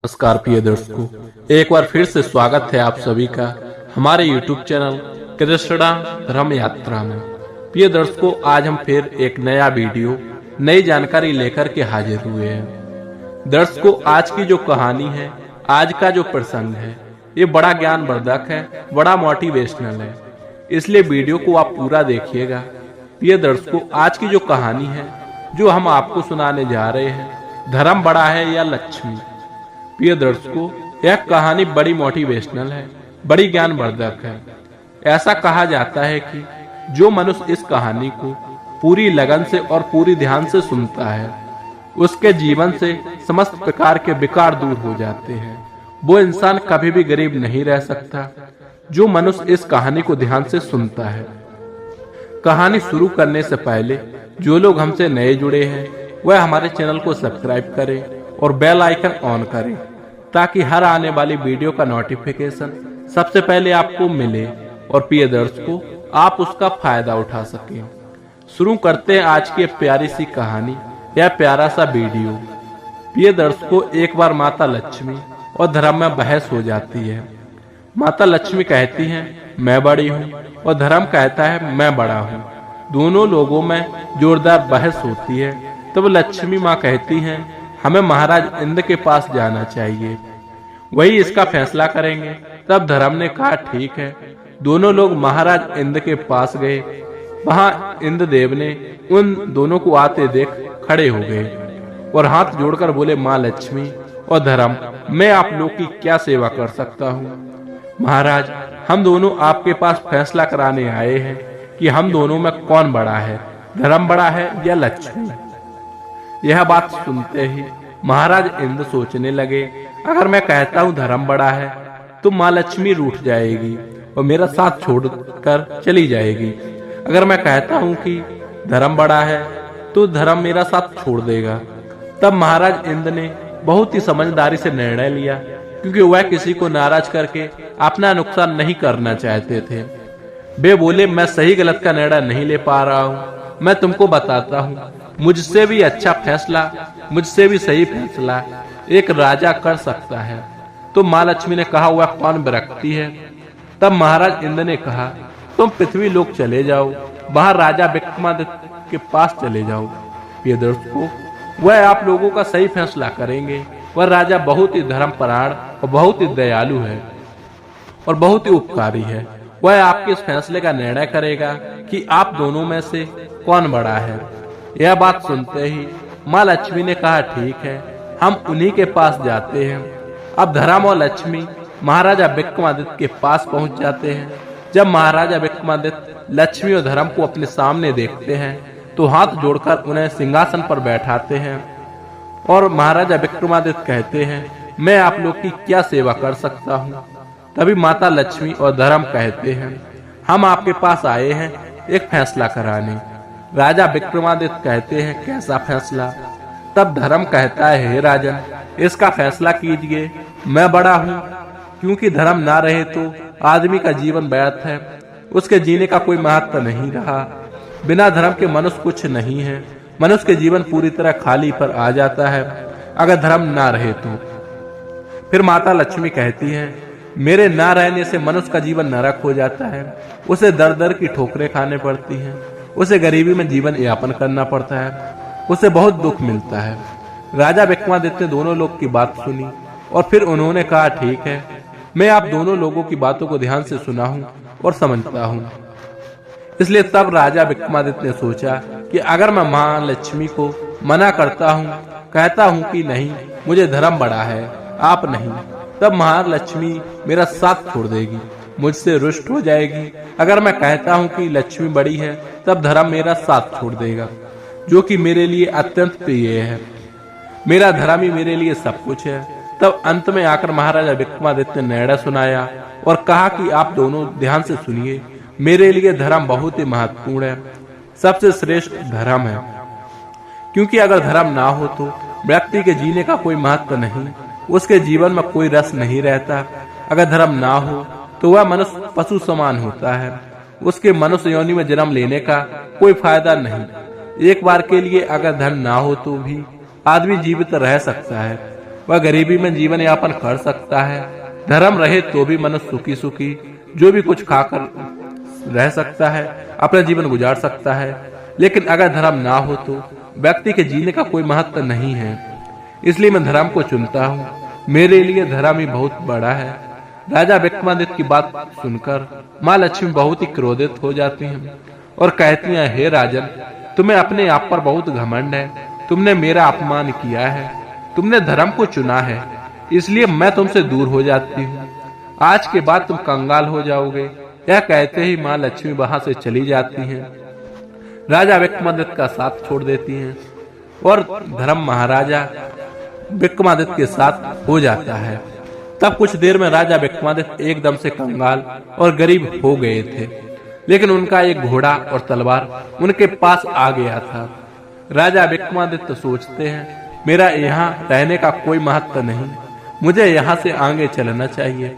नमस्कार प्रिय दर्शकों, एक बार फिर से स्वागत है आप सभी का हमारे YouTube चैनल कृष्णा धर्म यात्रा में। प्रिय दर्शकों, आज हम फिर एक नया वीडियो नई जानकारी लेकर के हाजिर हुए हैं। दर्शकों, आज की जो कहानी है, आज का जो प्रसंग है, ये बड़ा ज्ञानवर्धक है, बड़ा मोटिवेशनल है, इसलिए वीडियो को आप पूरा देखिएगा। प्रिय दर्शकों, आज की जो कहानी है जो हम आपको सुनाने जा रहे हैं, धर्म बड़ा है या लक्ष्मी। प्रिय दर्शकों, यह कहानी बड़ी मोटिवेशनल है, बड़ी ज्ञानवर्धक है। ऐसा कहा जाता है कि जो मनुष्य इस कहानी को पूरी लगन से और पूरी ध्यान से सुनता है, उसके जीवन से समस्त प्रकार के विकार दूर हो जाते हैं। वो इंसान कभी भी गरीब नहीं रह सकता जो मनुष्य इस कहानी को ध्यान से सुनता है। कहानी शुरू करने से पहले जो लोग हमसे नए जुड़े हैं, वह हमारे चैनल को सब्सक्राइब करें और बेल आइकन ऑन करें ताकि हर आने वाली वीडियो का नोटिफिकेशन सबसे पहले आपको मिले और प्रिय दर्शकों, आप उसका फायदा उठा सकें। शुरू करते हैं आज की प्यारी सी कहानी या प्यारा सा वीडियो। प्रिय दर्शकों, एक बार माता लक्ष्मी और धर्म में बहस हो जाती है। माता लक्ष्मी कहती हैं, मैं बड़ी हूँ, और धर्म कहता है, मैं बड़ा हूँ। दोनों लोगों में जोरदार बहस होती है। तब लक्ष्मी माँ कहती हैं, हमें महाराज इंद्र के पास जाना चाहिए, वही इसका फैसला करेंगे। तब धर्म ने कहा, ठीक है। दोनों लोग महाराज इंद्र के पास गए। वहां इंद्रदेव ने उन दोनों को आते देख खड़े हो गए और हाथ जोड़कर बोले, माँ लक्ष्मी और धर्म, मैं आप लोग की क्या सेवा कर सकता हूँ। महाराज, हम दोनों आपके पास फैसला कराने आए हैं कि हम दोनों में कौन बड़ा है, धर्म बड़ा है या लक्ष्मी। यह बात सुनते ही महाराज इंद्र सोचने लगे, अगर मैं कहता हूँ धर्म बड़ा है तो माँ लक्ष्मी रूठ जाएगी और मेरा साथ छोड़कर चली जाएगी। अगर मैं कहता हूँ कि धर्म बड़ा है तो धर्म मेरा साथ छोड़ देगा। तब महाराज इंद्र ने बहुत ही समझदारी से निर्णय लिया, क्योंकि वह किसी को नाराज करके अपना नुकसान नहीं करना चाहते थे। वे बोले, मैं सही गलत का निर्णय नहीं ले पा रहा हूँ, मैं तुमको बताता हूँ। मुझसे भी अच्छा फैसला, मुझसे भी सही फैसला एक राजा कर सकता है। तो माँ लक्ष्मी ने कहा, वह कौन व्यक्ति है। तब महाराज इंद्र ने कहा, तुम पृथ्वी लोक चले जाओ, वहां राजा विक्रमादित्य के पास चले जाओ। प्रिय दर्शकों, वह आप लोगों का सही फैसला करेंगे। वह राजा बहुत ही धर्मपरायण और बहुत ही दयालु है और बहुत ही उपकारी है। वह आपके इस फैसले का निर्णय करेगा कि आप दोनों में से कौन बड़ा है। यह बात सुनते ही माँ लक्ष्मी ने कहा, ठीक है, हम उन्हीं के पास जाते हैं। अब धर्म और लक्ष्मी महाराजा विक्रमादित्य के पास पहुंच जाते हैं। जब महाराजा विक्रमादित्य लक्ष्मी और धर्म को अपने सामने देखते हैं तो हाथ जोड़कर उन्हें सिंहासन पर बैठाते हैं और महाराजा विक्रमादित्य कहते हैं, मैं आप लोग की क्या सेवा कर सकता हूँ। तभी माता लक्ष्मी और धर्म कहते हैं, हम आपके पास आए हैं एक फैसला कराने। राजा विक्रमादित्य कहते हैं, कैसा फैसला। तब धर्म कहता है, हे राजन, इसका फैसला कीजिए, मैं बड़ा हूँ। क्योंकि धर्म ना रहे तो आदमी का जीवन व्यर्थ है, उसके जीने का कोई महत्व नहीं रहा। बिना धर्म के मनुष्य कुछ नहीं है, मनुष्य के जीवन पूरी तरह खाली पर आ जाता है अगर धर्म ना रहे तो। फिर माता लक्ष्मी कहती है, मेरे ना रहने से मनुष्य का जीवन नरक हो जाता है, उसे दर दर की ठोकरें खाने पड़ती हैं, उसे गरीबी में जीवन यापन करना पड़ता है, उसे बहुत दुख मिलता है। राजा विक्रमादित्य ने दोनों लोग की बात सुनी और फिर उन्होंने कहा, ठीक है, मैं आप दोनों लोगों की बातों को ध्यान से सुना हूँ और समझता हूँ। इसलिए तब राजा विक्रमादित्य ने सोचा कि अगर मैं माँ लक्ष्मी को मना करता हूँ, कहता हूँ कि नहीं, मुझे धर्म बड़ा है, आप नहीं, तब महालक्ष्मी मेरा साथ छोड़ देगी, मुझसे रुष्ट हो जाएगी। अगर मैं कहता हूँ कि लक्ष्मी बड़ी है, तब धर्म मेरा साथ छोड़ देगा, जो कि मेरे लिए अत्यंत प्रिय है। मेरा धर्म ही मेरे लिए सब कुछ है। तब अंत में आकर महाराजा विक्रमादित्य ने निर्णय सुनाया और कहा कि आप दोनों ध्यान से सुनिए, मेरे लिए धर्म बहुत ही महत्वपूर्ण है, सबसे श्रेष्ठ धर्म है। क्योंकि अगर धर्म ना हो तो व्यक्ति के जीने का कोई महत्व नहीं, उसके जीवन में कोई रस नहीं रहता। अगर धर्म ना हो तो वह मनुष्य पशु समान होता है, उसके मनुष्य योनि में जन्म लेने का कोई फायदा नहीं। एक बार के लिए अगर धन ना हो तो भी आदमी जीवित रह सकता है, वह गरीबी में जीवन यापन कर सकता है। धर्म रहे तो भी मनुष्य सुखी सुखी जो भी कुछ खाकर रह सकता है, अपना जीवन गुजार सकता है। लेकिन अगर धर्म ना हो तो व्यक्ति के जीने का कोई महत्व नहीं है। इसलिए मैं धर्म को चुनता हूँ। मेरे लिए धर्म ही बहुत बड़ा है। राजा विक्रमादित्य की बात सुनकर माँ लक्ष्मी बहुत ही क्रोधित हो जाती हैं और कहती हैं, हे राजन, तुम्हें अपने आप पर बहुत घमंड है। तुमने मेरा अपमान किया है, तुमने धर्म को चुना है, इसलिए मैं तुमसे दूर हो जाती हूँ। आज के बाद तुम कंगाल हो जाओगे। यह कहते ही माँ लक्ष्मी वहां से चली जाती हैं। राजा विक्रमादित्य का साथ छोड़ देती हैं और धर्म महाराजा विक्रमादित्य के साथ हो जाता है। तब कुछ देर में राजा विक्रमादित्य एकदम से कंगाल और गरीब हो गए थे, लेकिन उनका एक घोड़ा और तलवार उनके पास आ गया था। राजा विक्रमादित्य सोचते हैं, मेरा यहाँ रहने का कोई महत्व नहीं, मुझे यहाँ से आगे चलना चाहिए।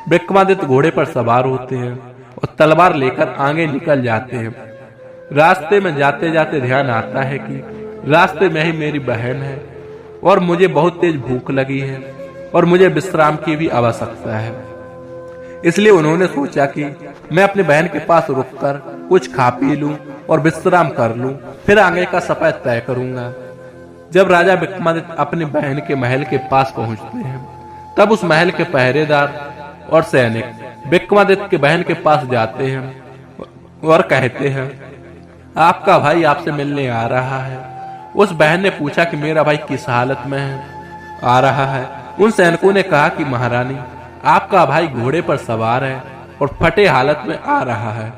विक्रमादित्य घोड़े पर सवार होते हैं और तलवार लेकर आगे निकल जाते हैं। रास्ते में जाते जाते ध्यान आता है कि रास्ते में ही मेरी बहन है और मुझे बहुत तेज भूख लगी है और मुझे विश्राम की भी आवश्यकता है। इसलिए उन्होंने सोचा कि मैं अपनी बहन के पास रुककर कुछ खा पी लूं और विश्राम कर लूं, फिर आगे का सफर तय करूंगा। जब राजा विक्रमादित्य अपनी बहन के महल के पास पहुंचते हैं, तब उस महल के पहरेदार और सैनिक विक्रमादित्य के बहन के पास जाते हैं और कहते हैं, आपका भाई आपसे मिलने आ रहा है। उस बहन ने पूछा कि मेरा भाई किस हालत में आ रहा है। उन सैनिकों ने कहा कि महारानी, आपका भाई घोड़े पर सवार है और फटे हालत में आ रहा है।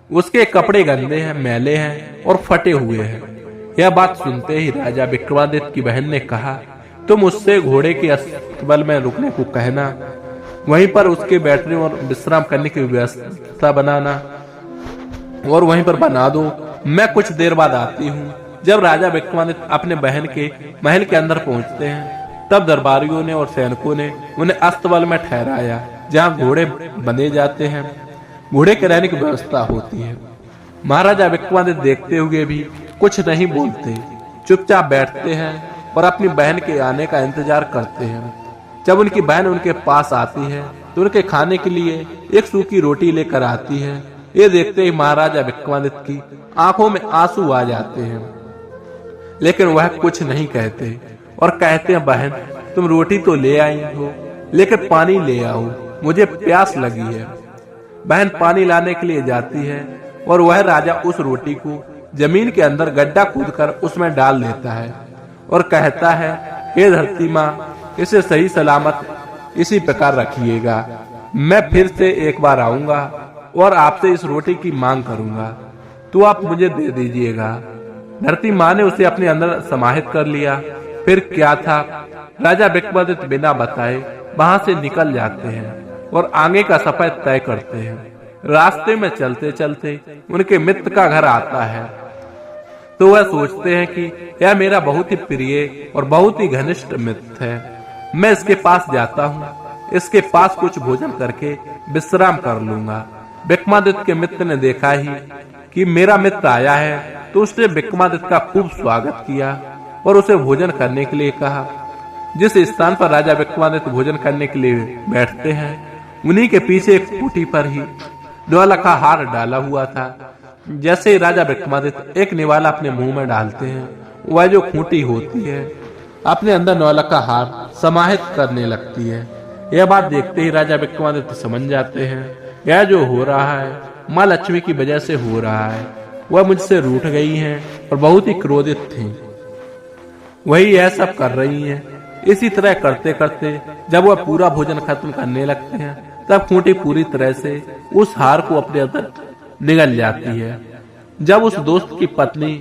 उसके कपड़े गंदे हैं, मैले हैं और फटे हुए हैं। यह बात सुनते ही राजा विक्रमादित्य की बहन ने कहा, तुम उससे घोड़े के अस्तबल में रुकने को कहना, वहीं पर उसके बैठने और विश्राम करने की व्यवस्था बनाना और वहीं पर बना दो। मैं कुछ देर बाद आती हूँ। जब राजा विक्रमादित्य अपने बहन के महल के अंदर पहुंचते हैं, तब दरबारियों ने और सैनिकों ने उन्हें अस्तबल में ठहराया, जहाँ घोड़े बंधे जाते हैं। घोड़े के रहने की व्यवस्था होती है। महाराजा विक्रमादित्य देखते हुए भी कुछ नहीं बोलते, चुपचाप बैठते हैं और अपनी बहन के आने का इंतजार करते हैं। जब उनकी बहन उनके पास आती है तो उनके खाने के लिए एक सूखी रोटी लेकर आती है। ये देखते ही महाराजा विक्रमादित्य की आंखों में आंसू आ जाते हैं, लेकिन वह कुछ नहीं कहते और कहते हैं, बहन, तुम रोटी तो ले आई हो, लेकिन पानी ले आओ, मुझे प्यास लगी है। बहन पानी लाने के लिए जाती है और वह राजा उस रोटी को जमीन के अंदर गड्ढा खोदकर उसमें डाल देता है और कहता है, हे धरती माँ, इसे सही सलामत इसी प्रकार रखिएगा। मैं फिर से एक बार आऊंगा और आपसे इस रोटी की मांग करूंगा, तो आप मुझे दे दीजिएगा। धरती माँ ने उसे अपने अंदर समाहित कर लिया। फिर क्या था, राजा विक्रमादित्य बिना बताए वहां से निकल जाते हैं और आगे का सफर तय करते हैं। रास्ते में चलते चलते उनके मित्र का घर आता है, तो वह सोचते हैं कि यह मेरा बहुत ही प्रिय और बहुत ही घनिष्ठ मित्र है। मैं इसके पास जाता हूँ, इसके पास कुछ भोजन करके विश्राम कर लूंगा। विक्रमादित्य के मित्र ने देखा ही कि मेरा मित्र आया है, तो उसने विक्रमादित्य का खूब स्वागत किया और उसे भोजन करने के लिए कहा। जिस स्थान पर राजा विक्रमादित्य भोजन करने के लिए बैठते हैं, उन्हीं के पीछे एक खूंटी पर ही नौलखा हार डाला हुआ था। जैसे ही राजा विक्रमादित्य एक निवाला अपने मुंह में डालते हैं, वह जो खूंटी होती है अपने अंदर नौलखा हार समाहित करने लगती है। यह बात देखते ही राजा विक्रमादित्य समझ जाते हैं, यह जो हो रहा है माँ लक्ष्मी की वजह से हो रहा है। वह मुझसे रूठ गई हैं और बहुत ही क्रोधित थीं, वही यह सब कर रही हैं। इसी तरह करते करते जब वह पूरा भोजन खत्म करने लगते हैं, तब खूंटी पूरी तरह से उस हार को अपने अंदर निगल जाती है। जब उस दोस्त की पत्नी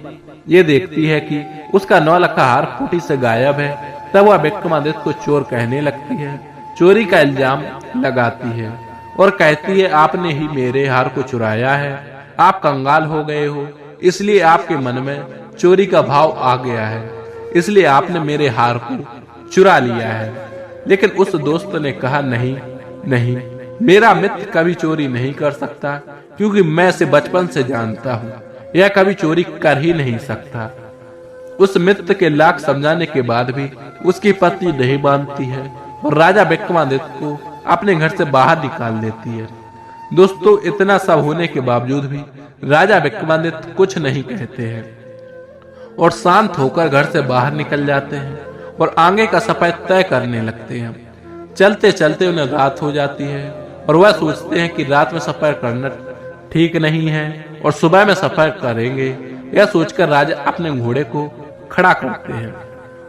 ये देखती है कि उसका नौलखा हार खूंटी से गायब है, तब वह विक्रमादित्य को चोर कहने लगती है, चोरी का इल्जाम लगाती है और कहती है, आपने ही मेरे हार को चुराया है। आप कंगाल हो गए हो, इसलिए आपके मन में चोरी का भाव आ गया है, इसलिए आपने मेरे हार को चुरा लिया है। लेकिन उस दोस्त ने कहा, नहीं नहीं, मेरा मित्र कभी चोरी नहीं कर सकता, क्योंकि मैं इसे बचपन से जानता हूँ, यह कभी चोरी कर ही नहीं सकता। उस मित्र के लाख समझाने के बाद भी उसकी पत्नी नहीं मानती है और राजा विक्रमादित्य को अपने घर से बाहर निकाल देती है। दोस्तों, इतना सब होने के बावजूद भी राजा विक्रमादित्य कुछ नहीं कहते हैं और शांत होकर घर से बाहर निकल जाते हैं और आगे का सफर तय करने लगते हैं। चलते चलते उन्हें रात हो जाती है और वह सोचते हैं कि रात में सफर करना ठीक नहीं है और सुबह में सफर करेंगे। यह सोचकर राजा अपने घोड़े को खड़ा करते हैं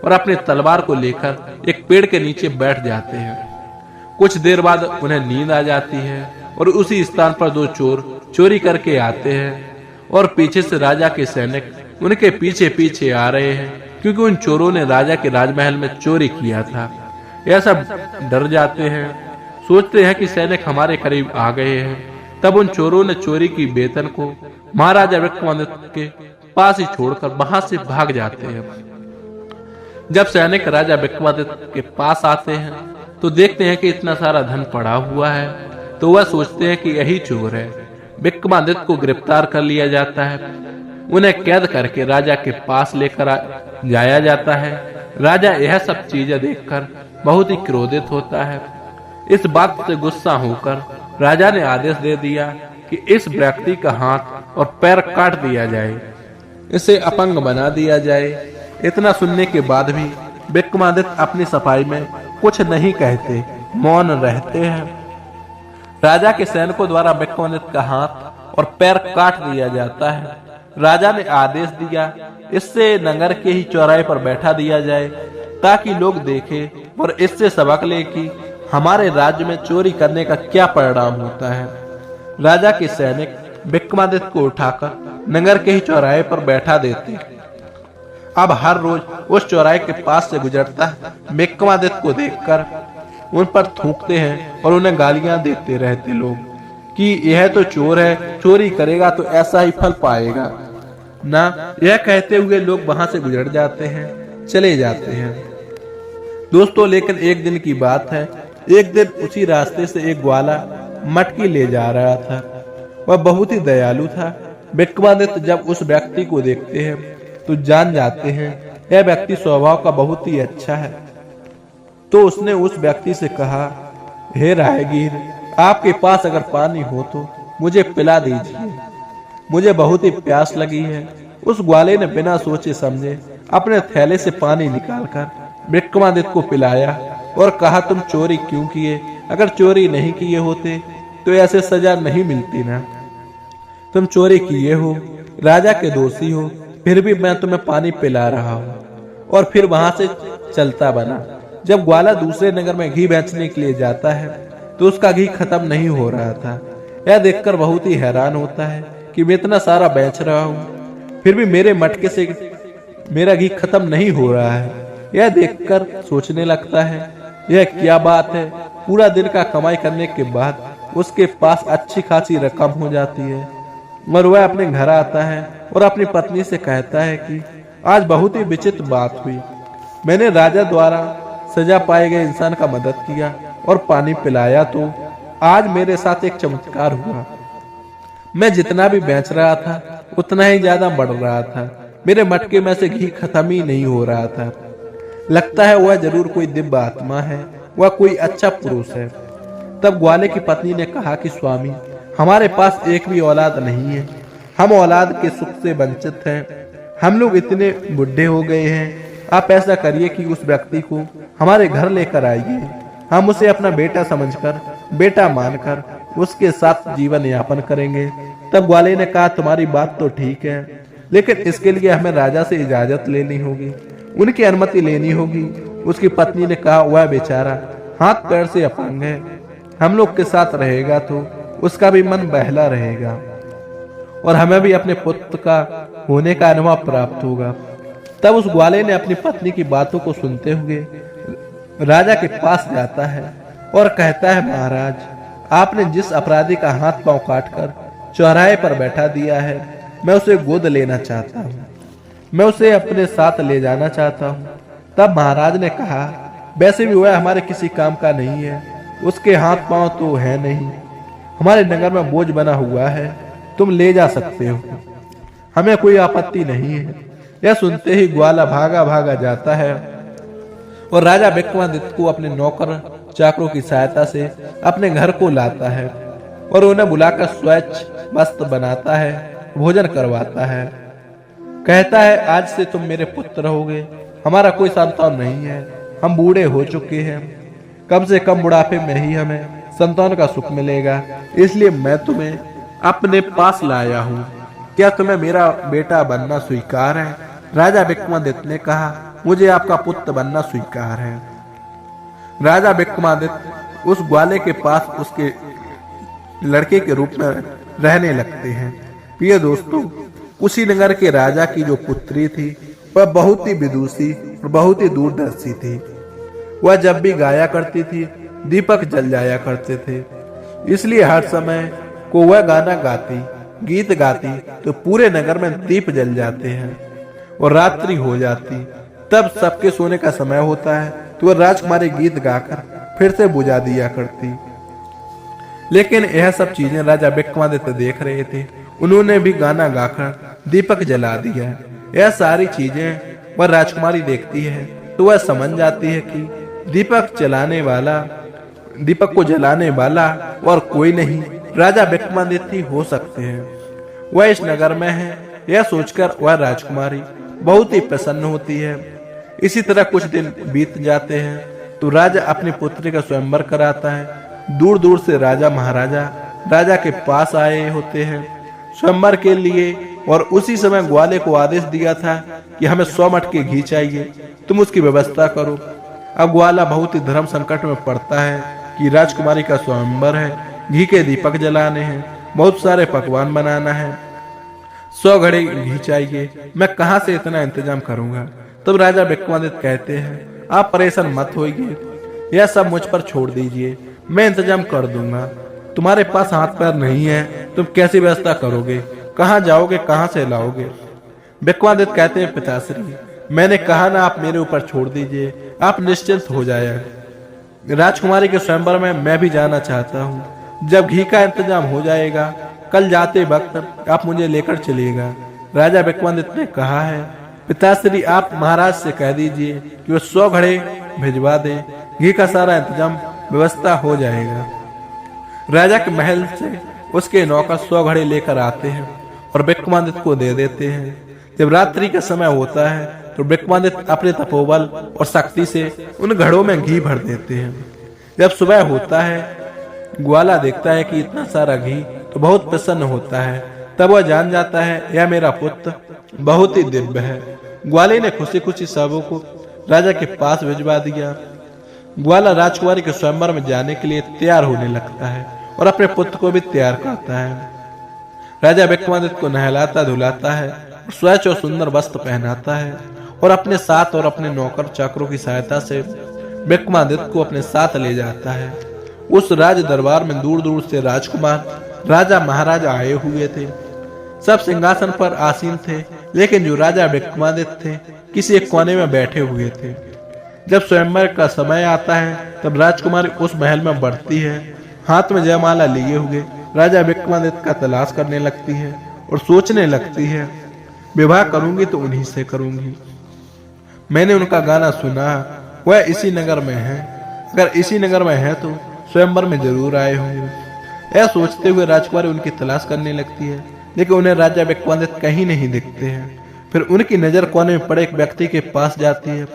और अपनी तलवार को लेकर एक पेड़ के नीचे बैठ जाते हैं। कुछ देर बाद उन्हें नींद आ जाती है और उसी स्थान पर दो चोर चोरी करके आते हैं और पीछे से राजा के सैनिक उनके पीछे पीछे आ रहे हैं, क्योंकि उन चोरों ने राजा के राजमहल में चोरी किया था। यह सब डर जाते हैं, सोचते हैं कि सैनिक हमारे करीब आ गए हैं। तब उन चोरों ने चोरी की वेतन को महाराजा विक्रमादित्य के पास ही छोड़कर वहां से भाग जाते हैं। जब सैनिक राजा विक्रमादित्य के पास आते हैं तो देखते हैं कि इतना सारा धन पड़ा हुआ है, तो वह सोचते हैं कि यही चोर है। विक्रमादित्य को गिरफ्तार कर लिया जाता है, उन्हें कैद करके राजा के पास लेकर जाया जाता है। राजा यह सब चीजें देखकर बहुत ही क्रोधित होता है। इस बात से गुस्सा होकर राजा ने आदेश दे दिया कि इस व्यक्ति का हाथ और पैर काट दिया जाए, इसे अपंग बना दिया जाए। इतना सुनने के बाद भी विक्रमादित्य अपनी सफाई में कुछ नहीं कहते, मौन रहते हैं। राजा के सैनिकों द्वारा विक्रमादित्य का हाथ और पैर काट दिया जाता है। राजा ने आदेश दिया इससे नगर के ही चौराहे पर बैठा दिया जाए, ताकि लोग देखें और इससे सबक ले कि हमारे राज्य में चोरी करने का क्या परिणाम होता है। राजा के सैनिक विक्रमादित्य को उठाकर नगर के ही चौराहे पर बैठा देते। अब हर रोज उस चौराहे के पास से गुजरता विक्रमादित्य को देखकर उन पर थूकते हैं और उन्हें गालियां देते रहते लोग कि यह तो चोर है, चोरी करेगा तो ऐसा ही फल पाएगा ना। यह कहते हुए लोग वहां से गुजर जाते हैं, चले जाते हैं। दोस्तों, लेकिन एक दिन की बात है, एक दिन उसी रास्ते से एक ग्वाला मटकी ले जा रहा था। वह बहुत ही दयालु था। विक्रमादित्य जब उस व्यक्ति को देखते हैं तो जान जाते हैं यह व्यक्ति स्वभाव का बहुत ही अच्छा है। तो उसने उस व्यक्ति से कहा, हे राहगीर, आपके पास अगर पानी हो तो मुझे पिला दीजिए, मुझे बहुत ही प्यास लगी है। उस ग्वाले ने बिना सोचे समझे अपने थैले से पानी निकालकर विक्रमादित्य को पिलाया और कहा, तुम चोरी क्यों किए? अगर चोरी नहीं किए होते तो ऐसे सजा नहीं मिलती ना। तुम चोरी किए हो, राजा के दोषी हो, फिर भी मैं तुम्हें पानी पिला रहा हूँ। और फिर वहां से चलता बना। जब ग्वाला दूसरे नगर में घी बेचने के लिए जाता है तो उसका घी खत्म नहीं हो रहा था। यह देखकर बहुत ही हैरान होता है कि मैं इतना सारा बेच रहा हूँ, फिर भी मेरे मटके से मेरा घी खत्म नहीं हो रहा है। यह देखकर सोचने लगता है, यह क्या बात है। पूरा दिन का कमाई करने के बाद उसके पास अच्छी खासी रकम हो जाती है और वह अपने घर आता है और अपनी पत्नी से कहता है कि आज बहुत ही विचित्र बात हुई। मैंने राजा द्वारा सजा पाए गए इंसान का मदद किया और पानी पिलाया, तो आज मेरे साथ एक चमत्कार हुआ। मैं जितना भी बेच रहा था उतना ही ज्यादा बढ़ रहा था। मेरे मटके में से घी खत्म ही नहीं हो रहा था। लगता है वह जरूर कोई दिव्य आत्मा है, वह कोई अच्छा पुरुष है। तब ग्वाले की पत्नी ने कहा कि स्वामी, हमारे पास एक भी औलाद नहीं है, हम औलाद के सुख से वंचित हैं। हम लोग इतने बुढ़े हो गए हैं। आप ऐसा करिए कि उस व्यक्ति को हमारे घर लेकर आइए। हम उसे अपना बेटा समझकर, बेटा मानकर उसके साथ जीवन यापन करेंगे। तब ग्वाले ने कहा, तुम्हारी बात तो ठीक है, लेकिन इसके लिए हमें राजा से इजाजत लेनी होगी, उनकी अनुमति लेनी होगी। उसकी पत्नी ने कहा, वह बेचारा हाथ पैर से अपंग है, हम लोग के साथ रहेगा तो उसका भी मन बहला रहेगा और हमें भी अपने पुत्र का होने का अनुभव प्राप्त होगा। तब उस ग्वाले ने अपनी पत्नी की बातों को सुनते हुए राजा के पास जाता है और कहता है, महाराज, आपने जिस अपराधी का हाथ पांव काटकर चौराहे पर बैठा दिया है, मैं उसे गोद लेना चाहता हूँ, मैं उसे अपने साथ ले जाना चाहता हूँ। तब महाराज ने कहा, वैसे भी वह हमारे किसी काम का नहीं है, उसके हाथ पांव तो है नहीं, हमारे नगर में बोझ बना हुआ है, तुम ले जा सकते हो, हमें कोई आपत्ति नहीं है। यह सुनते ही ग्वाला भागा भागा जाता है और राजा विक्रमादित्य को अपने नौकर चाकरों की सहायता से अपने घर को लाता है और उन्हें बुलाकर स्वच्छ वस्त्र बनाता है, भोजन करवाता है। कहता है, आज से तुम मेरे पुत्र रहोगे, हमारा कोई संतान नहीं है, हम बूढ़े हो चुके हैं, कम से कम बुढ़ापे में ही हमें संतान का सुख मिलेगा, इसलिए मैं तुम्हें अपने पास लाया हूँ। क्या तुम्हें मेरा बेटा बनना स्वीकार है? राजा विक्रमादित्य ने कहा, मुझे आपका पुत्र बनना स्वीकार है। राजा विक्रमादित्य उस ग्वाले के पास उसके लड़के के रूप में रहने लगते हैं। प्रिय दोस्तों, कुशीनगर के राजा की जो पुत्री थी वह बहुत ही विदुषी और बहुत ही दूरदर्शी थी। वह जब भी गाया करती थी दीपक जल जाया करते थे, इसलिए हर समय को वह गाना गाती, गीत गाती तो पूरे नगर में दीप जल जाते हैं और रात्रि हो जाती। तब सबके सोने का समय होता है तो वह राजकुमारी गीत गाकर फिर से बुझा दिया करती। लेकिन यह सब चीजें राजा विक्रमादित्य देख रहे थे। उन्होंने भी गाना गाकर दीपक जला दिया। यह सारी चीजें वह राजकुमारी देखती है तो वह समझ जाती है कि दीपक को जलाने वाला और कोई नहीं, राजा विक्रमादित्य हो सकते हैं। वह इस नगर में है, यह सोचकर वह राजकुमारी बहुत ही प्रसन्न होती है। इसी तरह कुछ दिन बीत जाते हैं तो राजा अपनी पुत्री का स्वयंवर कराता है। दूर दूर से राजा महाराजा राजा के पास आए होते हैं स्वयंवर के लिए, और उसी समय ग्वाले को आदेश दिया था कि हमें 100 मटके घी चाहिए, तुम उसकी व्यवस्था करो। अब ग्वाला बहुत ही धर्म संकट में पड़ता है कि राजकुमारी का स्वयंवर है, घी के दीपक जलाने हैं, बहुत सारे पकवान बनाना है, 100 घड़े घी चाहिए, मैं कहां से इतना इंतजाम करूंगा। तब राजा विक्रमादित्य कहते हैं, आप परेशान मत होइए, यह सब मुझ पर छोड़ दीजिए, मैं इंतजाम कर दूंगा। तुम्हारे पास हाथ पैर नहीं है, तुम कैसी व्यवस्था करोगे, कहाँ जाओगे, कहाँ से लाओगे। विक्रमादित्य कहते हैं, पिताश्री मैंने कहा ना, आप मेरे ऊपर छोड़ दीजिए, आप निश्चिंत हो जाए। राजकुमारी के स्वयंवर में मैं भी जाना चाहता हूँ। जब घी का इंतजाम हो जाएगा कल जाते वक्त आप मुझे लेकर चलिएगा। राजा विक्रमादित्य ने कहा है, पिताश्री आप महाराज से कह दीजिए कि वो 100 घड़े भिजवा दे, घी का सारा इंतजाम व्यवस्था हो जाएगा। राजा के महल से उसके नौकर 100 घड़े लेकर आते हैं और विक्रमादित्य को दे देते हैं। जब रात्रि का समय होता है तो विक्रमादित्य अपने तपोबल और शक्ति से उन घड़ों में घी भर देते हैं। जब सुबह होता है ग्वाला देखता है कि इतना सारा घी तो बहुत प्रसन्न होता है। तब वह जान जाता है यह मेरा पुत्र बहुत ही दिव्य है। ग्वाले ने खुशी खुशी सबों को राजा के पास भिजवा दिया। ग्वाला राजकुमारी के स्वयंवर में जाने के लिए तैयार होने लगता है और अपने पुत्र को भी तैयार करता है। राजा विक्रमादित्य को नहलाता धुलाता है, स्वच्छ और सुंदर वस्त्र पहनाता है और अपने साथ और अपने नौकर चाकरों की सहायता से विक्रमादित्य को अपने साथ ले जाता है। उस राज दरबार में दूर दूर से राजकुमार राजा महाराजा आए हुए थे। सब सिंहासन पर आसीन थे, लेकिन जो राजा विक्रमादित्य थे किसी एक कोने में बैठे हुए थे। जब स्वयंवर का समय आता है तब राजकुमारी उस महल में बढ़ती है, हाथ में जयमाला लिए हुए राजा विक्रमादित्य का तलाश करने लगती है और सोचने लगती है, विवाह करूंगी तो उन्हीं से करूंगी। मैंने उनका गाना सुना, वह इसी नगर में है, अगर इसी नगर में है तो स्वयंवर में जरूर आए होंगे। यह सोचते हुए राजकुमारी उनकी तलाश करने लगती है, लेकिन उन्हें राजा विक्रमादित्य कहीं नहीं दिखते हैं। फिर उनकी नजर कोने में पड़े एक व्यक्ति के पास जाती है।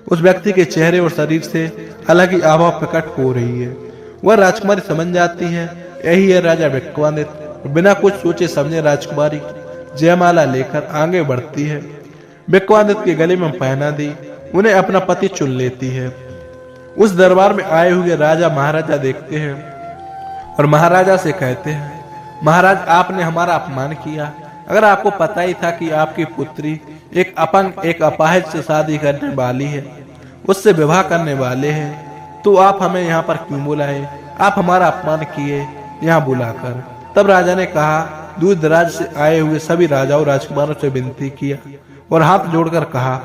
उस व्यक्ति के चेहरे और शरीर से अलग ही आभा प्रकट हो रही है। वह राजकुमारी समझ जाती है यही है राजा विक्रमादित्य। बिना कुछ सोचे समझे राजकुमारी जयमाला लेकर आगे बढ़ती है, विक्रमादित्य के गले में पहना दी, उन्हें अपना पति चुन लेती है। उस दरबार में आए हुए राजा महाराजा देखते हैं और महाराजा से कहते हैं, महाराज आपने हमारा अपमान किया। अगर आपको पता ही था कि आपकी पुत्री एक अपंग एक अपाहिज से शादी करने वाली है, उससे विवाह करने वाले हैं, तो आप हमें यहाँ पर क्यों बुलाए? आप हमारा अपमान किए यहाँ बुलाकर। तब राजा ने कहा, दूर दराज से आए हुए सभी राजाओं राजकुमारों से विनती किया और हाथ जोड़कर कहा,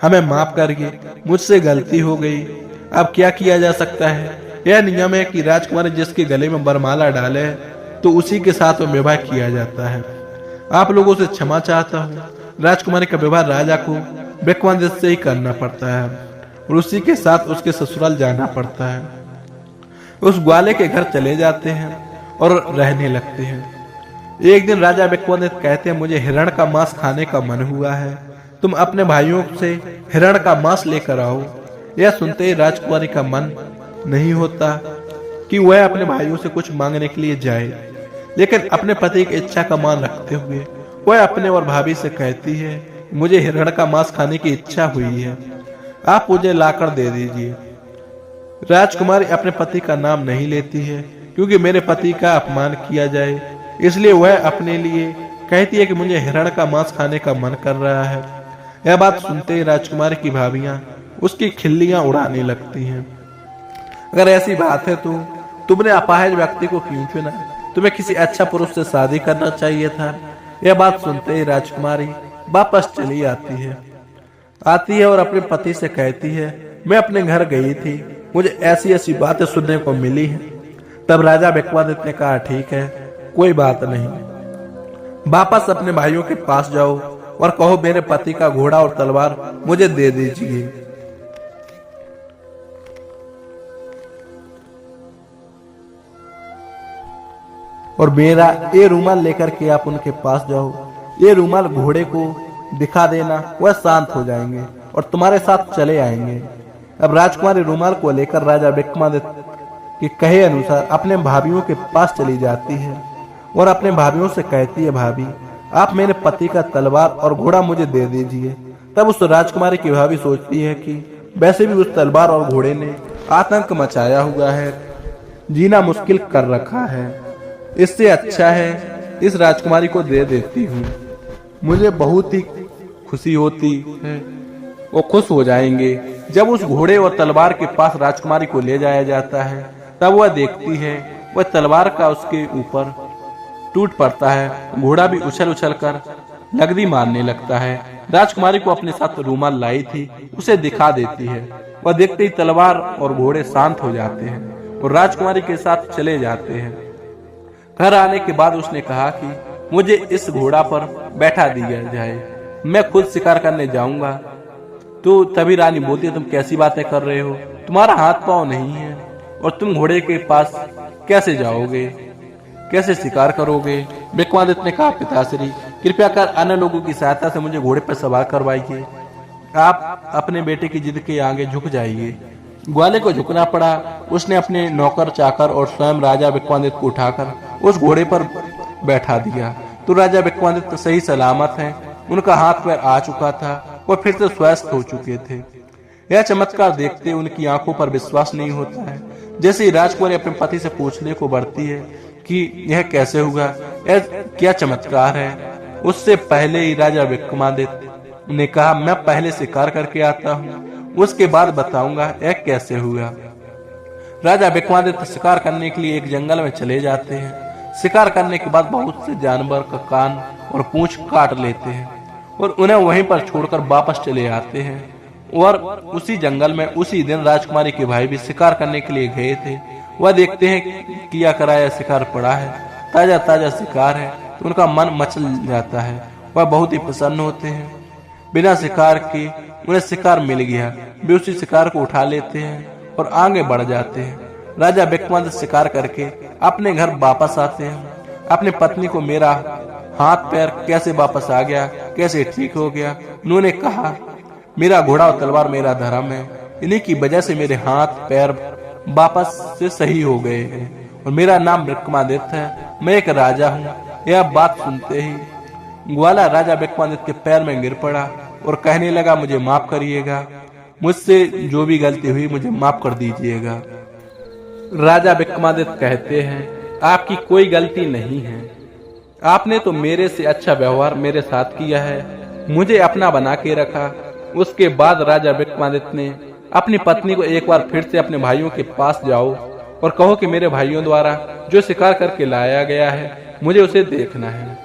हमें माफ करिए, मुझसे गलती हो गई। अब क्या किया जा सकता है? यह नियम है कि राजकुमारी जिसके गले में वरमाला डाले तो उसी के साथ विवाह किया जाता है। आप लोगों से क्षमा चाहता हूँ, राजकुमारी का विवाह राजा को विक्रमादित्य से ही करना पड़ता है और उसी के साथ उसके ससुराल जाना पड़ता है। उस ग्वाले के घर चले जाते हैं और रहने लगते हैं। एक दिन राजा विक्रमादित्य कहते हैं, मुझे हिरण का मांस खाने का मन हुआ है, तुम अपने भाइयों से हिरण का मांस लेकर आओ। यह सुनते ही राजकुमारी का मन नहीं होता कि वह अपने भाइयों से कुछ मांगने के लिए जाए, लेकिन अपने पति की इच्छा का मान रखते हुए वह अपने और भाभी से कहती है, मुझे हिरण का मांस खाने की इच्छा हुई है, आप मुझे लाकर दे दीजिए। राजकुमारी अपने पति का नाम नहीं लेती है क्योंकि मेरे पति का अपमान किया जाए, इसलिए वह अपने लिए कहती है कि मुझे हिरण का मांस खाने का मन कर रहा है। यह बात सुनते ही राजकुमारी की भाभियां उसकी खिल्लियां उड़ाने लगती हैं। अगर ऐसी बात है तो तुमने अपाहिज व्यक्ति को क्यों चुना? तुम्हें किसी अच्छा पुरुष से शादी करना चाहिए था। यह बात सुनते ही राजकुमारी वापस चली आती है और अपने पति से कहती है, मैं अपने घर गई थी, मुझे ऐसी ऐसी बातें सुनने को मिली हैं। तब राजा विक्रमादित्य ने कहा, ठीक है, कोई बात नहीं, वापस अपने भाइयों के पास जाओ और कहो मेरे पति का घोड़ा और तलवार मुझे दे दीजिए। और मेरा ये रूमाल लेकर के आप उनके पास जाओ, ये रूमाल घोड़े को दिखा देना, वह शांत हो जाएंगे और तुम्हारे साथ चले आएंगे। अब राजकुमारी रूमाल को लेकर राजा विक्रमादित्य के कहे अनुसार अपने भाभियों के पास चली जाती है और अपने भाभियों से कहती है, भाभी आप मेरे पति का तलवार और घोड़ा मुझे दे दीजिए। तब उस राजकुमारी की भाभी सोचती है कि वैसे भी उस तलवार और घोड़े ने आतंक मचाया हुआ है, जीना मुश्किल कर रखा है, इससे अच्छा है इस राजकुमारी को दे देती हूँ। मुझे बहुत ही खुशी होती है, वो खुश हो जाएंगे। जब उस घोड़े और तलवार के पास राजकुमारी को ले जाया जाता है तब वह देखती है वह तलवार का उसके ऊपर टूट पड़ता है। घोड़ा भी उछल उछल कर लगदी मारने लगता है। राजकुमारी को अपने साथ रूमाल लाई थी, उसे दिखा देती है। वह देखते ही तलवार और घोड़े शांत हो जाते हैं और राजकुमारी के साथ चले जाते हैं। घर आने के बाद उसने कहा कि मुझे इस घोड़ा पर बैठा दिया जाए, मैं खुद शिकार करने जाऊंगा। तो तभी रानी बोलती है, तुम कैसी बातें कर रहे हो, तुम्हारा हाथ पांव नहीं है और तुम घोड़े के पास कैसे जाओगे, कैसे शिकार करोगे? विक्रमादित्य ने कहा, पिताश्री कृपया कर अन्य लोगों की सहायता से मुझे घोड़े पर सवार करवाइए, आप अपने बेटे की जिद के आगे झुक जाइए। ग्वाले को झुकना पड़ा। उसने अपने नौकर चाकर और स्वयं राजा विक्रमादित्य को उठाकर उस घोड़े पर बैठा दिया। तो राजा विक्रमादित्य सही सलामत हैं, उनका हाथ पैर आ चुका था, वो फिर से स्वस्थ हो चुके थे। यह चमत्कार देखते उनकी आंखों पर विश्वास नहीं होता है। जैसे ही राजकुमारी अपने पति से पूछने को बढ़ती है कि यह कैसे हुआ, यह क्या चमत्कार है, उससे पहले ही राजा विक्रमादित्य ने कहा, मैं पहले शिकार करके आता हूँ, उसके बाद बताऊंगा यह कैसे हुआ। राजा विक्रमादित्य शिकार करने के लिए एक जंगल में चले जाते हैं। शिकार करने के बाद बहुत से जानवर का कान और पूंछ काट लेते हैं और उन्हें वहीं पर छोड़कर वापस चले आते हैं। और उसी जंगल में उसी दिन राजकुमारी के भाई भी शिकार करने के लिए गए थे। वह देखते हैं किया कराया शिकार पड़ा है, ताजा ताजा शिकार है, तो उनका मन मचल जाता है। वह बहुत ही प्रसन्न होते हैं। बिना शिकार के उन्हें शिकार मिल गया, वे उसी शिकार को उठा लेते हैं और आगे बढ़ जाते हैं। राजा विक्रमादित्य शिकार करके अपने घर वापस आते हैं। अपनी पत्नी को मेरा हाथ पैर कैसे वापस आ गया, कैसे ठीक हो गया, उन्होंने कहा, मेरा घोड़ा और तलवार मेरा धर्म है, इन्हीं की वजह से मेरे हाथ पैर वापस से सही हो गए हैं और मेरा नाम विक्रमादित्य है, मैं एक राजा हूँ। यह बात सुनते ही ग्वाला राजा विक्रमादित्य के पैर में गिर पड़ा और कहने लगा, मुझे माफ करिएगा, मुझसे जो भी गलती हुई मुझे माफ कर दीजिएगा। राजा विक्रमादित्य कहते हैं, आपकी कोई गलती नहीं है, आपने तो मेरे से अच्छा व्यवहार मेरे साथ किया है, मुझे अपना बना के रखा। उसके बाद राजा विक्रमादित्य ने अपनी पत्नी को एक बार फिर से अपने भाइयों के पास जाओ और कहो कि मेरे भाइयों द्वारा जो शिकार करके लाया गया है मुझे उसे देखना है,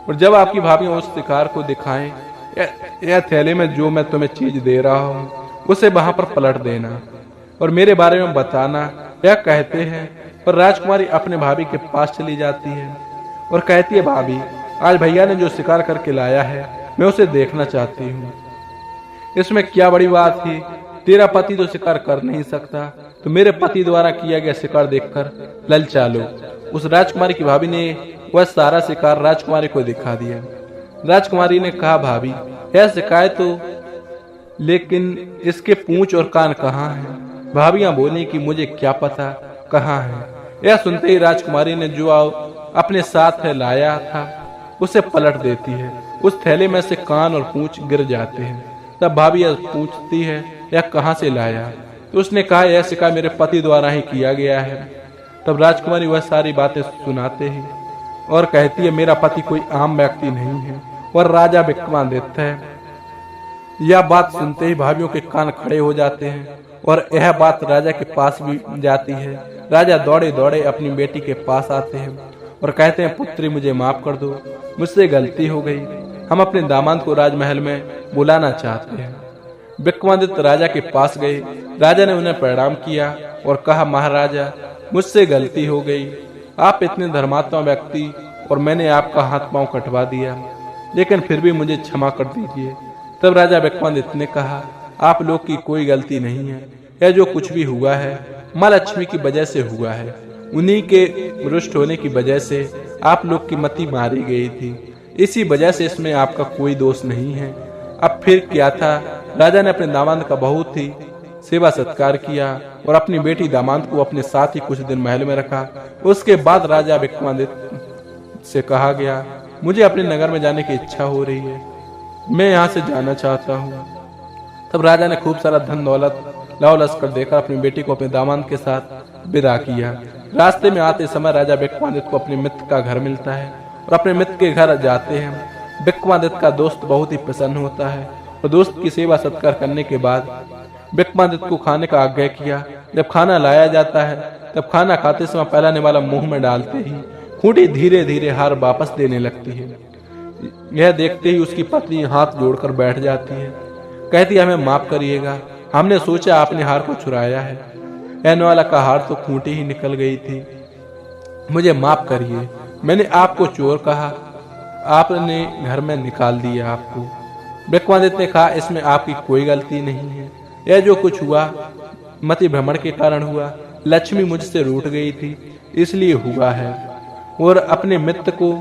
और जब आपकी भाभी उस शिकार को दिखाएं, यह थैले में जो मैं तुम्हें चीज दे रहा हूँ उसे वहां पर पलट देना और मेरे बारे में बताना। यह कहते हैं और राजकुमारी अपने भाभी के पास चली जाती है और कहती है, भाभी आज भैया ने जो शिकार करके लाया है मैं उसे देखना चाहती हूँ। इसमें क्या बड़ी बात थी? तेरा पति तो शिकार कर नहीं सकता, तो मेरे पति द्वारा किया गया शिकार देखकर ललचा लो। उस राजकुमारी की भाभी ने वह सारा शिकार राजकुमारी को दिखा दिया। राजकुमारी ने कहा, भाभी यह शिकार तो, लेकिन इसके पूंछ और कान कहाँ हैं? भाभियां बोली कि मुझे क्या पता कहाँ है। यह सुनते ही राजकुमारी ने जो अपने साथ लाया था उसे पलट देती है। उस थैले में से कान और पूंछ गिर जाते हैं। तब भाभी पूछती है, यह कहाँ से लाया? तो उसने कहा, यह शिकार मेरे पति द्वारा ही किया गया है। तब राजकुमारी वह सारी बातें सुनाते ही और कहती है, मेरा पति कोई आम व्यक्ति नहीं है और राजा विक्रमादित्य है। यह बात सुनते ही भाभियों के कान खड़े हो जाते हैं और यह बात राजा के पास भी जाती है। राजा दौड़े दौड़े अपनी बेटी के पास आते हैं और कहते हैं, पुत्री मुझे माफ कर दो, मुझसे गलती हो गई। हम अपने दामाद को राजमहल में बुलाना चाहते हैं। विक्रमादित्य राजा के पास गए। राजा ने उन्हें प्रणाम किया और कहा, महाराजा मुझसे गलती हो गई। आप इतने धर्मात्मा व्यक्ति और मैंने आपका हाथ पांव कटवा दिया, लेकिन फिर भी मुझे क्षमा कर दीजिए। तब राजा विक्रमादित्य ने कहा, आप लोग की कोई गलती नहीं है। यह जो कुछ भी हुआ है माँ लक्ष्मी की वजह से हुआ है। उन्हीं के रुष्ट होने की वजह से आप लोग की मति मारी गई थी। इसी वजह से इसमें आपका कोई दोष नहीं है। अब फिर क्या था? राजा ने अपने दामाद का बहुत ही सेवा सत्कार किया और अपनी बेटी दामाद को अपने साथ ही कुछ दिन महल में रखा। उसके बाद राजा विक्रमादित्य से कहा गया, मुझे अपने नगर में जाने की इच्छा हो रही है, मैं यहाँ से जाना चाहता हूँ। तब राजा ने खूब सारा धन दौलत लाव लश्कर देकर अपनी बेटी को अपने दामाद के साथ विदा किया। रास्ते में आते समय राजा विक्रमादित्य को अपने मित्र का घर मिलता है और अपने मित्र के घर जाते हैं। विक्रमादित्य का दोस्त बहुत ही प्रसन्न होता है और दोस्त की सेवा सत्कार करने के बाद विक्रमादित्य को खाने का आग्रह किया। जब खाना लाया जाता है तब खाना खाते समय पहलाने वाला मुंह में डालते ही खूंटी धीरे धीरे हार वापस देने लगती है। यह देखते ही उसकी पत्नी हाथ जोड़कर बैठ जाती है। कहती है, हमें माफ करिएगा, हमने सोचा आपने हार को चुराया है। कहने वाला का हार तो खूंटी ही निकल गई थी, मुझे माफ करिए, मैंने आपको चोर कहा, आपने घर में निकाल दिया आपको। विक्रमादित्य ने कहा, इसमें आपकी कोई गलती नहीं है। यह जो कुछ हुआ मति भ्रमण के कारण हुआ। लक्ष्मी मुझसे रूठ गई थी इसलिए हुआ है। और अपने मित्र को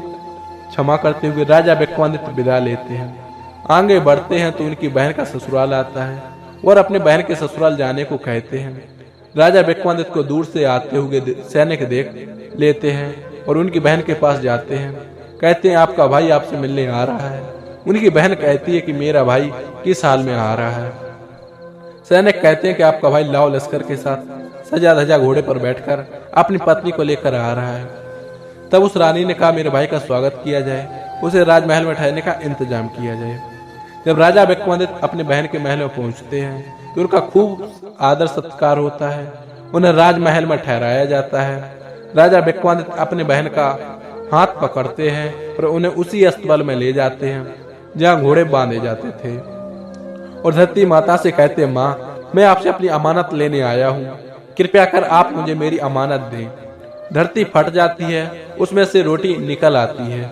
क्षमा करते हुए राजा विक्रमादित्य विदा लेते हैं। आगे बढ़ते हैं तो उनकी बहन का ससुराल आता है और अपने बहन के ससुराल जाने को कहते हैं। राजा विक्रमादित्य को दूर से आते हुए सैनिक देख लेते हैं और उनकी बहन के पास जाते हैं। कहते हैं, आपका भाई आपसे मिलने आ रहा है। उनकी बहन कहती है कि मेरा भाई किस हाल में आ रहा है। सैनिक कहते हैं कि आपका भाई लाव लश्कर के साथ सजा धजा घोड़े पर बैठकर अपनी पत्नी को लेकर आ रहा है। तब उस रानी ने कहा, मेरे भाई का स्वागत किया जाए, उसे राजमहल में ठहरने का इंतजाम किया जाए। जब राजा विक्रमादित्य अपने बहन के महल में पहुंचते हैं तो उनका खूब आदर सत्कार होता है। उन्हें राजमहल में ठहराया जाता है। राजा विक्रमादित्य अपने बहन का हाथ पकड़ते हैं और उन्हें उसी अस्तबल में ले जाते हैं जहाँ घोड़े बांधे जाते थे और धरती माता से कहते हैं, माँ मैं आपसे अपनी अमानत लेने आया हूँ, कृपया कर आप मुझे मेरी अमानत दें। धरती फट जाती है, उसमें से रोटी निकल आती है।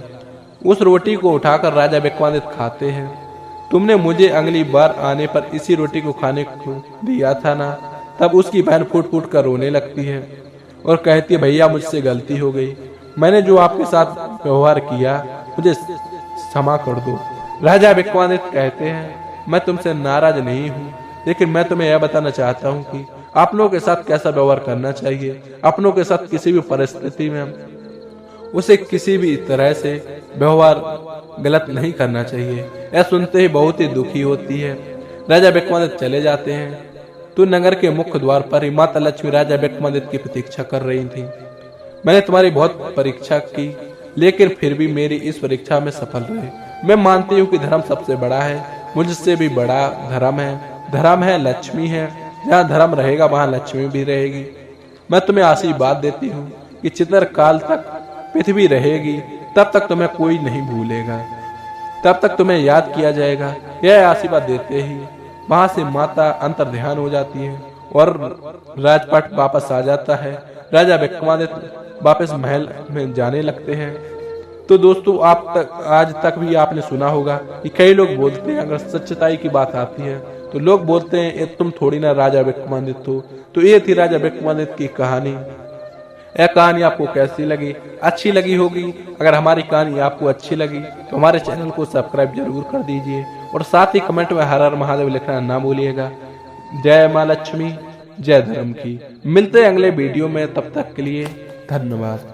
उस रोटी को उठाकर राजा विक्रमादित्य खाते हैं। तुमने मुझे अगली बार आने पर इसी रोटी को खाने को दिया था ना। तब उसकी बहन फूट फूट कर रोने लगती है और कहती है, भैया मुझसे गलती हो गई, मैंने जो आपके साथ व्यवहार किया मुझे क्षमा कर दो। राजा विक्रमादित्य कहते हैं, मैं तुमसे नाराज नहीं हूँ, लेकिन मैं तुम्हें यह बताना चाहता हूँ कि अपनों के साथ कैसा व्यवहार करना चाहिए। अपनों के साथ किसी भी परिस्थिति में उसे किसी भी तरह से व्यवहार गलत नहीं करना चाहिए। यह सुनते ही बहुत ही दुखी होती है। राजा विक्रमादित्य चले जाते हैं तो नगर के मुख्य द्वार पर ही माता लक्ष्मी राजा विक्रमादित्य की प्रतीक्षा कर रही थी। मैंने तुम्हारी बहुत परीक्षा की, लेकिन फिर भी मेरी इस परीक्षा में सफल रहे। मैं मानती हूँ कि धर्म सबसे बड़ा है, मुझसे भी बड़ा धर्म है। धर्म है लक्ष्मी है, जहाँ धर्म रहेगा वहाँ लक्ष्मी भी रहेगी। मैं तुम्हें आशीर्वाद देती हूँ कि चितर काल तक पृथ्वी रहेगी, तब तक तुम्हें कोई नहीं भूलेगा, तब तक तुम्हें याद किया जाएगा। यह आशीर्वाद देते ही वहां से माता अंतर ध्यान हो जाती है और राजपाट वापस आ जाता है। राजा विक्रमादित्य वापस महल में जाने लगते हैं। तो दोस्तों आज तक भी आपने सुना होगा कि कई लोग बोलते हैं, अगर सच्चाई की बात आती है तो लोग बोलते हैं ये तुम थोड़ी ना राजा विक्रमादित्य हो। तो ये थी राजा विक्रमादित्य की कहानी। यह कहानी आपको कैसी लगी? अच्छी लगी होगी। अगर हमारी कहानी आपको अच्छी लगी तो हमारे चैनल को सब्सक्राइब जरूर कर दीजिए और साथ ही कमेंट में हर हर महादेव लिखना ना भूलिएगा। जय माँ लक्ष्मी, जय धर्म की। मिलते हैं अगले वीडियो में, तब तक के लिए धन्यवाद।